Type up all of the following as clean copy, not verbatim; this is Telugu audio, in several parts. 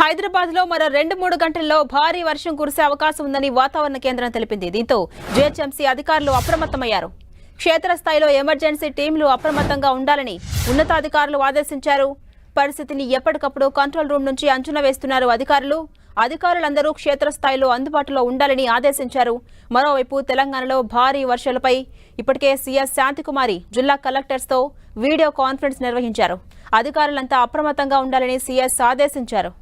హైదరాబాద్ లో మరో 2-3 గంటల్లో భారీ వర్షం కురిసే అవకాశం ఉందని వాతావరణ కేంద్రం తెలిపింది. దీంతో జీహెచ్ఎంసీ అధికారులు అప్రమత్తమయ్యారు. క్షేత్రస్థాయిలో ఎమర్జెన్సీ టీంలు అప్రమత్తంగా ఉండాలని ఉన్నతాధికారులు ఆదేశించారు. పరిస్థితిని ఎప్పటికప్పుడు కంట్రోల్ రూమ్ నుంచి అంచనా వేస్తున్నారు అధికారులందరూ క్షేత్రస్థాయిలో అందుబాటులో ఉండాలని ఆదేశించారు. మరోవైపు తెలంగాణలో భారీ వర్షాలపై ఇప్పటికే సీఎస్ శాంతికుమారి జిల్లా కలెక్టర్స్ తో వీడియో కాన్ఫరెన్స్ నిర్వహించారు. అధికారులంతా అప్రమత్తంగా ఉండాలని సీఎస్ ఆదేశించారు.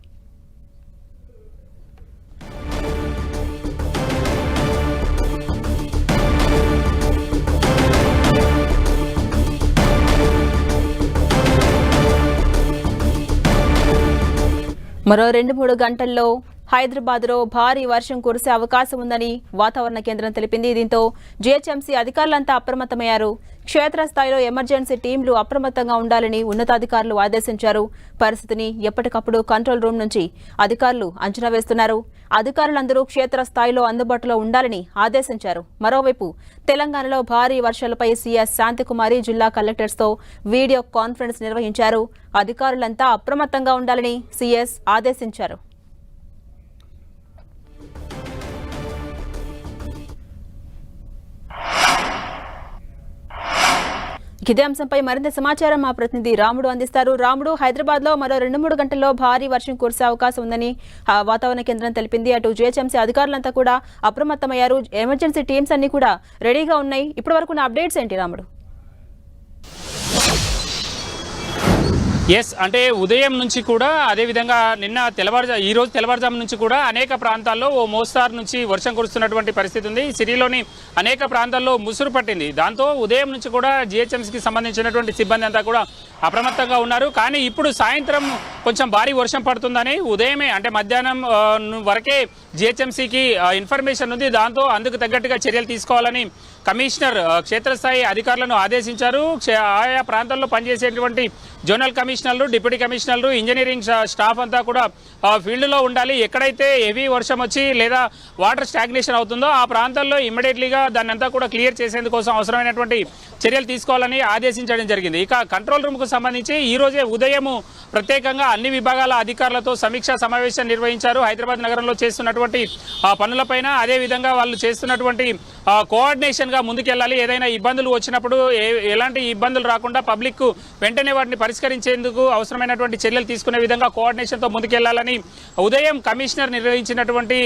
మరో 2-3 గంటల్లో హైదరాబాద్లో భారీ వర్షం కురిసే అవకాశం ఉందని వాతావరణ కేంద్రం తెలిపింది. దీంతో జీహెచ్ఎంసీ అధికారులంతా అప్రమత్తమయ్యారు. క్షేత్రస్థాయిలో ఎమర్జెన్సీ టీంలు అప్రమత్తంగా ఉండాలని ఉన్నతాధికారులు ఆదేశించారు. పరిస్థితిని ఎప్పటికప్పుడు కంట్రోల్ రూమ్ నుంచి అధికారులు అంచనా వేస్తున్నారు. అధికారులందరూ క్షేత్రస్థాయిలో అందుబాటులో ఉండాలని ఆదేశించారు. మరోవైపు తెలంగాణలో భారీ వర్షాలపై సీఎస్ శాంతికుమారి జిల్లా కలెక్టర్స్ తో వీడియో కాన్ఫరెన్స్ నిర్వహించారు. అధికారులంతా అప్రమత్తంగా ఉండాలని సీఎస్ ఆదేశించారు. ఇదే అంశంపై మరింత సమాచారం మా ప్రతినిధి రాముడు అందిస్తారు. రాముడు, హైదరాబాద్ లో మరో 2-3 గంటల్లో భారీ వర్షం కురిసే అవకాశం ఉందని వాతావరణ కేంద్రం తెలిపింది. అటు జీహెచ్ఎంసీ అధికారులంతా కూడా అప్రమత్తమయ్యారు. ఎమర్జెన్సీ టీమ్స్ అన్ని కూడా రెడీగా ఉన్నాయి. ఇప్పటి వరకు ఉన్న అప్డేట్స్ ఏంటి రాముడు? ఎస్, అంటే ఉదయం నుంచి కూడా అదేవిధంగా ఈ రోజు తెల్లవారుజాము నుంచి కూడా అనేక ప్రాంతాల్లో ఓ మోస్తారు నుంచి వర్షం కురుస్తున్నటువంటి పరిస్థితి ఉంది. సిటీలోని అనేక ప్రాంతాల్లో ముసురు పట్టింది. దాంతో ఉదయం నుంచి కూడా జీహెచ్ఎంసీకి సంబంధించినటువంటి సిబ్బంది అంతా కూడా అప్రమత్తంగా ఉన్నారు. కానీ ఇప్పుడు సాయంత్రం కొంచెం భారీ వర్షం పడుతుందని ఉదయమే అంటే మధ్యాహ్నం వరకే జీహెచ్ఎంసీకి ఇన్ఫర్మేషన్ ఉంది. దాంతో అందుకు తగ్గట్టుగా చర్యలు తీసుకోవాలని కమిషనర్ క్షేత్రస్థాయి అధికారులను ఆదేశించారు. ఆయా ప్రాంతాల్లో పనిచేసేటువంటి జోనల్ కమిషనర్లు, డిప్యూటీ కమిషనర్లు, ఇంజనీరింగ్ స్టాఫ్ అంతా కూడా ఫీల్డ్లో ఉండాలి. ఎక్కడైతే హెవీ వర్షం వచ్చి లేదా వాటర్ స్టాగ్నేషన్ అవుతుందో ఆ ప్రాంతాల్లో ఇమ్మీడియట్లీగా దాన్ని అంతా కూడా క్లియర్ చేసేందుకోసం అవసరమైనటువంటి చర్యలు తీసుకోవాలని ఆదేశించడం జరిగింది. ఇక కంట్రోల్ రూమ్కు సంబంధించి ఈ రోజే ఉదయం ప్రత్యేకంగా అన్ని విభాగాల అధికారులతో సమీక్షా సమావేశం నిర్వహించారు. హైదరాబాద్ నగరంలో చేస్తున్నటువంటి పనులపైన, అదేవిధంగా వాళ్ళు చేస్తున్నటువంటి కోఆర్డినేషన్ గా ముందుకెళ్లాలి. ఏదైనా ఇబ్బందులు వచ్చినప్పుడు ఎలాంటి ఇబ్బందులు రాకుండా పబ్లిక్ వెంటనే వాటిని పరిష్కరించేందుకు అవసరమైనటువంటి చర్యలు తీసుకునే విధంగా కోఆర్డినేషన్ తో ముందుకెళ్లాలని ఉదయం కమిషనర్ నిర్వహించినటువంటి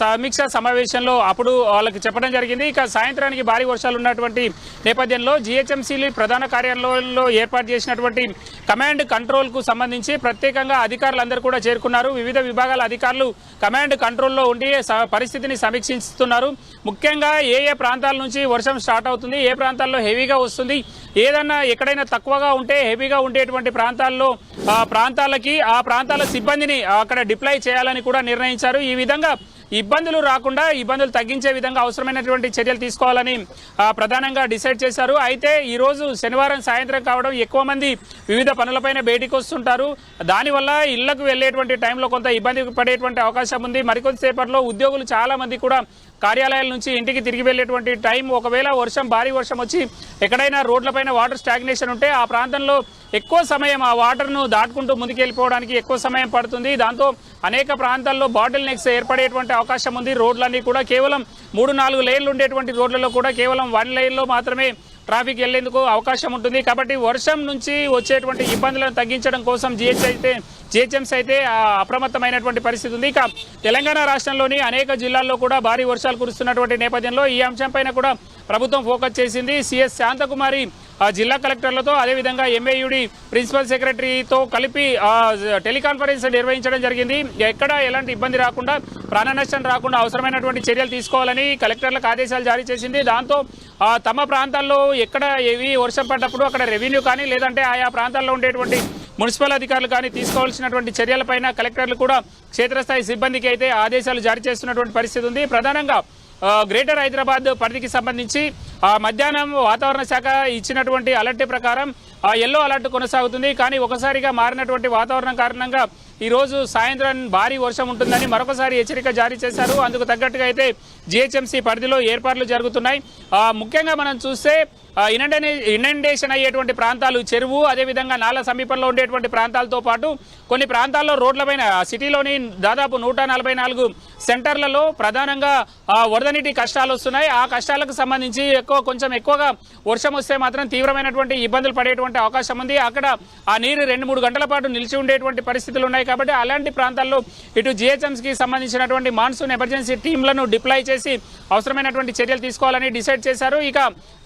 సమీక్షా సమావేశంలో అప్పుడు వాళ్ళకి చెప్పడం జరిగింది. ఇక సాయంత్రానికి భారీ వర్షాలు ఉన్నటువంటి నేపథ్యంలో జీహెచ్ఎంసీ ప్రధాన కార్యాలయంలో ఏర్పాటు చేసినటువంటి కమాండ్ కంట్రోల్ కు సంబంధించి ప్రత్యేకంగా అధికారులందరూ కూడా చేరుకున్నారు. వివిధ విభాగాల అధికారులు కమాండ్ కంట్రోల్లో ఉండి పరిస్థితిని సమీక్షిస్తున్నారు. ముఖ్యంగా ఏ ప్రాంతాల నుంచి వర్షం స్టార్ట్ అవుతుంది, ఏ ప్రాంతాల్లో హెవీగా వస్తుంది, ఏదన్నా ఎక్కడైనా తక్కువగా ఉంటే హెవీగా ఉండేటువంటి ప్రాంతాల్లో ఆ ప్రాంతాల సిబ్బందిని అక్కడ డిప్లాయ్ చేయాలని కూడా నిర్ణయించారు. ఈ విధంగా ఇబ్బందులు రాకుండా ఇబ్బందులు తగ్గించే విధంగా అవసరమైనటువంటి చర్యలు తీసుకోవాలని ప్రధానంగా డిసైడ్ చేశారు. అయితే ఈ రోజు శనివారం సాయంత్రం కావడం ఎక్కువ మంది వివిధ పనులపైన బయటికి వస్తుంటారు. దానివల్ల ఇళ్లకు వెళ్లేటువంటి టైంలో కొంత ఇబ్బంది పడేటువంటి అవకాశం ఉంది. మరికొద్దిసేపట్లో ఉద్యోగులు చాలా మంది కూడా కార్యాలయాల నుంచి ఇంటికి తిరిగి వెళ్లేటువంటి టైం, ఒకవేళ భారీ వర్షం వచ్చి ఎక్కడైనా రోడ్లపైన వాటర్ స్టాగ్నేషన్ ఉంటే ఆ ప్రాంతంలో ఎక్కువ సమయం ఆ వాటర్ను దాటుకుంటూ ముందుకెళ్ళిపోవడానికి ఎక్కువ సమయం పడుతుంది. దాంతో అనేక ప్రాంతాల్లో బాటిల్ నెక్స్ ఏర్పడేటువంటి అవకాశం ఉంది. రోడ్లన్నీ కూడా కేవలం 3-4 లేన్లు ఉండేటువంటి రోడ్లలో కూడా కేవలం 1 లైన్లో మాత్రమే ట్రాఫిక్ వెళ్లేందుకు అవకాశం ఉంటుంది. కాబట్టి వర్షం నుంచి వచ్చేటువంటి ఇబ్బందులను తగ్గించడం కోసం జీహెచ్ఎంసీ అయితే అప్రమత్తమైనటువంటి పరిస్థితి ఉంది. ఇక తెలంగాణ రాష్ట్రంలోని అనేక జిల్లాల్లో కూడా భారీ వర్షాలు కురుస్తున్నటువంటి నేపథ్యంలో ఈ అంశంపైన కూడా ప్రభుత్వం ఫోకస్ చేసింది. సీఎస్ శాంతకుమారి జిల్లా కలెక్టర్లతో, అదేవిధంగా ఎంఏయుడి ప్రిన్సిపల్ సెక్రటరీతో కలిపి టెలికాన్ఫరెన్స్ నిర్వహించడం జరిగింది. ఎక్కడ ఎలాంటి ఇబ్బంది రాకుండా, ప్రాణ నష్టం రాకుండా అవసరమైనటువంటి చర్యలు తీసుకోవాలని కలెక్టర్లకు ఆదేశాలు జారీ చేసింది. దాంతో తమ ప్రాంతాల్లో ఎక్కడ ఏవి వర్షం పడ్డప్పుడు అక్కడ రెవెన్యూ కానీ లేదంటే ఆయా ప్రాంతాల్లో ఉండేటువంటి మున్సిపల్ అధికారులు కానీ తీసుకోవాల్సినటువంటి చర్యలపైన కలెక్టర్లు కూడా క్షేత్రస్థాయి సిబ్బందికి అయితే ఆదేశాలు జారీ చేస్తున్నటువంటి పరిస్థితి ఉంది. ప్రధానంగా గ్రేటర్ హైదరాబాద్ పరిధికి సంబంధించి మధ్యాహ్నం వాతావరణ శాఖ ఇచ్చినటువంటి అలర్ట్ ప్రకారం ఎల్లో అలర్ట్ కొనసాగుతుంది. కానీ ఒకసారిగా మారినటువంటి వాతావరణం కారణంగా ఈ రోజు సాయంత్రం భారీ వర్షం ఉంటుందని మరొకసారి హెచ్చరిక జారీ చేశారు. అందుకు తగ్గట్టుగా అయితే జిహెచ్ఎంసీ పరిధిలో ఏర్పాట్లు జరుగుతున్నాయి. ముఖ్యంగా మనం చూస్తే ఇనండేషన్ అయ్యేటువంటి ప్రాంతాలు, చెరువు, అదేవిధంగా నాల సమీపంలో ఉండేటువంటి ప్రాంతాలతో పాటు కొన్ని ప్రాంతాల్లో రోడ్లపైన సిటీలోని దాదాపు 144 సెంటర్లలో ప్రధానంగా వరద నీటి కష్టాలు వస్తున్నాయి. ఆ కష్టాలకు సంబంధించి కొంచెం ఎక్కువగా వర్షం వస్తే మాత్రం తీవ్రమైనటువంటి ఇబ్బందులు పడేటువంటి అవకాశం ఉంది. అక్కడ ఆ నీరు 2-3 గంటల పాటు నిలిచి ఉండేటువంటి పరిస్థితులు ఉన్నాయి. కాబట్టి అలాంటి ప్రాంతాల్లో ఇటు జిహెచ్ఎంసీకి సంబంధించినటువంటి మాన్సూన్ ఎమర్జెన్సీ టీంలను డిప్లాయ్ చేసి అవసరమైనటువంటి చర్యలు తీసుకోవాలని డిసైడ్ చేశారు. ఇక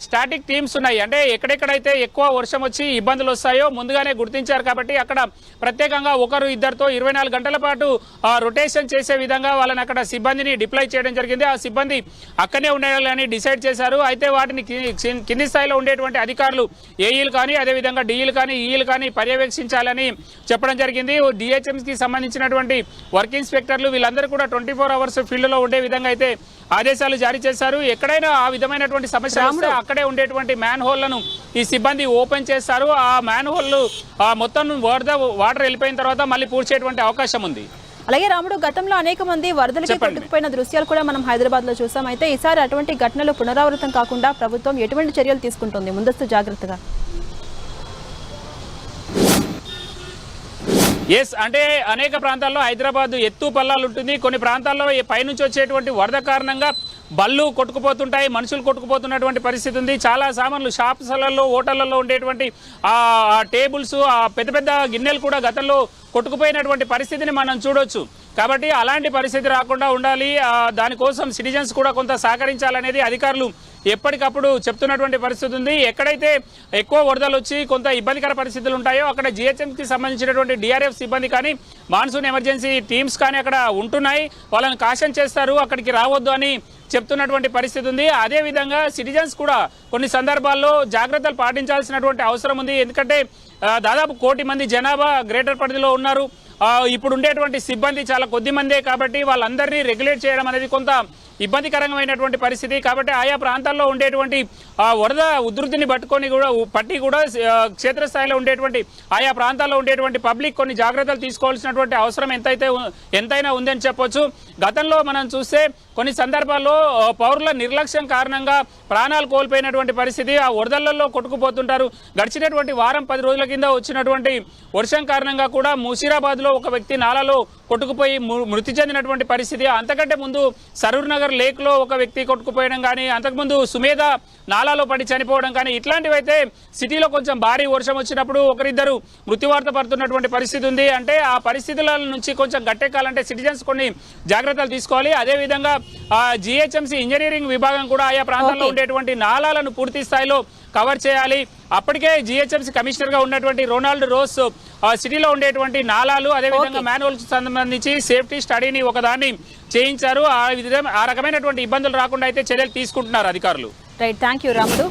స్టాటిక్ టీమ్స్ ఉన్నాయి, అంటే ఎక్కడెక్కడైతే ఎక్కువ వర్షం వచ్చి ఇబ్బందులు వస్తాయో ముందుగానే గుర్తించారు. కాబట్టి అక్కడ ప్రత్యేకంగా 1-2 24 గంటల పాటు రొటేషన్ చేసే విధంగా వాళ్ళని అక్కడ సిబ్బందిని డిప్లాయ్ చేయడం జరిగింది. ఆ సిబ్బంది అక్కడనే ఉండాలని డిసైడ్ చేశారు. అయితే వాటిని కింది స్థాయిలో ఉండేటువంటి అధికారులు, ఏఈలు కానీ, అదేవిధంగా డిఈలు కానీ, ఈఈలు కానీ పర్యవేక్షించాలని చెప్పడం జరిగింది. డిహెచ్ఎంసీకి సంబంధించినటువంటి వర్క్ ఇన్స్పెక్టర్లు వీళ్ళందరూ కూడా 24 అవర్స్ ఫీల్డ్లో ఉండే విధంగా అయితే ఆదేశాలు జారీ చేశారు. ఎక్కడైనా ఆ విధమైనటువంటి సమస్య వస్తే అక్కడే ఉండేటువంటి మ్యాన్ హోల్లను ఈ సిబ్బంది ఓపెన్ చేస్తారు. ఆ మ్యాన్ హోల్ మొత్తం వాటర్ వెళ్ళిపోయిన తర్వాత మళ్ళీ పూడ్చేటువంటి అవకాశం ఉంది. అలాగే రాముడు, గతంలో అనేక మంది వరదలకి కొట్టుకుపోయిన దృశ్యాలు కూడా మనం హైదరాబాద్ లో చూసాం. అయితే ఈసారి అటువంటి ఘటనలు పునరావృతం కాకుండా ప్రభుత్వం ఎటువంటి చర్యలు తీసుకుంటుంది ముందస్తు జాగ్రత్తగా? ఎస్, అంటే అనేక ప్రాంతాల్లో హైదరాబాద్ ఎత్తు పల్లాలు ఉంటుంది. కొన్ని ప్రాంతాల్లో పైనుంచి వచ్చేటువంటి వరద కారణంగా బళ్ళు కొట్టుకుపోతుంటాయి, మనుషులు కొట్టుకుపోతున్నటువంటి పరిస్థితి ఉంది. చాలా సామాన్లు షాప్స్లలో, హోటళ్లలో ఉండేటువంటి టేబుల్స్, పెద్ద పెద్ద గిన్నెలు కూడా గతంలో కొట్టుకుపోయినటువంటి పరిస్థితిని మనం చూడొచ్చు. కాబట్టి అలాంటి పరిస్థితి రాకుండా ఉండాలి. దానికోసం సిటిజన్స్ కూడా కొంత సహకరించాలనేది అధికారులు ఎప్పటికప్పుడు చెప్తున్నటువంటి పరిస్థితి ఉంది. ఎక్కడైతే ఎక్కువ వరదలు వచ్చి కొంత ఇబ్బందికర పరిస్థితులు ఉంటాయో అక్కడ జిహెచ్ఎంసీకి సంబంధించినటువంటి డిఆర్ఎఫ్ సిబ్బంది కానీ, మాన్సూన్ ఎమర్జెన్సీ టీమ్స్ కానీ అక్కడ ఉంటున్నాయి. వాళ్ళని కాషన్ చేస్తారు, అక్కడికి రావద్దు అని చెప్తున్నటువంటి పరిస్థితి ఉంది. అదేవిధంగా సిటిజన్స్ కూడా కొన్ని సందర్భాల్లో జాగ్రత్తలు పాటించాల్సినటువంటి అవసరం ఉంది. ఎందుకంటే దాదాపు 1 కోటి మంది జనాభా గ్రేటర్ పరిధిలో ఉన్నారు. ఇప్పుడు ఉండేటువంటి సిబ్బంది చాలా కొద్ది మందే. కాబట్టి వాళ్ళందరినీ రెగ్యులేట్ చేయడం అనేది కొంత ఇబ్బందికరమైనటువంటి పరిస్థితి. కాబట్టి ఆయా ప్రాంతాల్లో ఉండేటువంటి వరద ఉధృతిని పట్టి కూడా క్షేత్రస్థాయిలో ఉండేటువంటి ఆయా ప్రాంతాల్లో ఉండేటువంటి పబ్లిక్ కొన్ని జాగ్రత్తలు తీసుకోవాల్సినటువంటి అవసరం ఎంతైనా ఉందని చెప్పొచ్చు. గతంలో మనం చూస్తే కొన్ని సందర్భాల్లో పౌరుల నిర్లక్ష్యం కారణంగా ప్రాణాలు కోల్పోయినటువంటి పరిస్థితి. ఆ వరదలలో కొట్టుకుపోతుంటారు. గడిచినటువంటి వారం 10 రోజుల కింద వచ్చినటువంటి వర్షం కారణంగా కూడా ముషీరాబాద్లో ఒక వ్యక్తి నాలలో కొట్టుకుపోయి మృతి చెందినటువంటి పరిస్థితి. అంతకంటే ముందు సరూర్ నగర్ లేక్లో ఒక వ్యక్తి కొట్టుకుపోయడం కానీ, అంతకుముందు సుమేధ నాలాలో పడి చనిపోవడం కానీ, ఇట్లాంటివి అయితే సిటీలో కొంచెం భారీ వర్షం వచ్చినప్పుడు 1-2 మృత్యువార్త పడుతున్నటువంటి పరిస్థితి ఉంది. అంటే ఆ పరిస్థితుల నుంచి కొంచెం గట్టెక్కాలంటే సిటిజన్స్ కొన్ని జాగ్రత్తలు తీసుకోవాలి. అదేవిధంగా జిహెచ్ఎంసీ ఇంజనీరింగ్ విభాగం కూడా ఆయా ప్రాంతాల్లో ఉండేటువంటి నాలాలను పూర్తి స్థాయిలో కవర్ చేయాలి. అప్పటికే జిహెచ్ఎంసీ కమిషనర్ గా ఉన్నటువంటి రొనాల్డ్ రోస్ సిటీలో ఉండేటువంటి నాలాలు, అదేవిధంగా మాన్యువల్స్ సంబంధించి సేఫ్టీ స్టడీని ఒకదాన్ని చేయించారు. ఆ రకమైనటువంటి ఇబ్బందులు రాకుండా అయితే చర్యలు తీసుకుంటున్నారు అధికారులు. రైట్, థ్యాంక్ యూ రాముడు.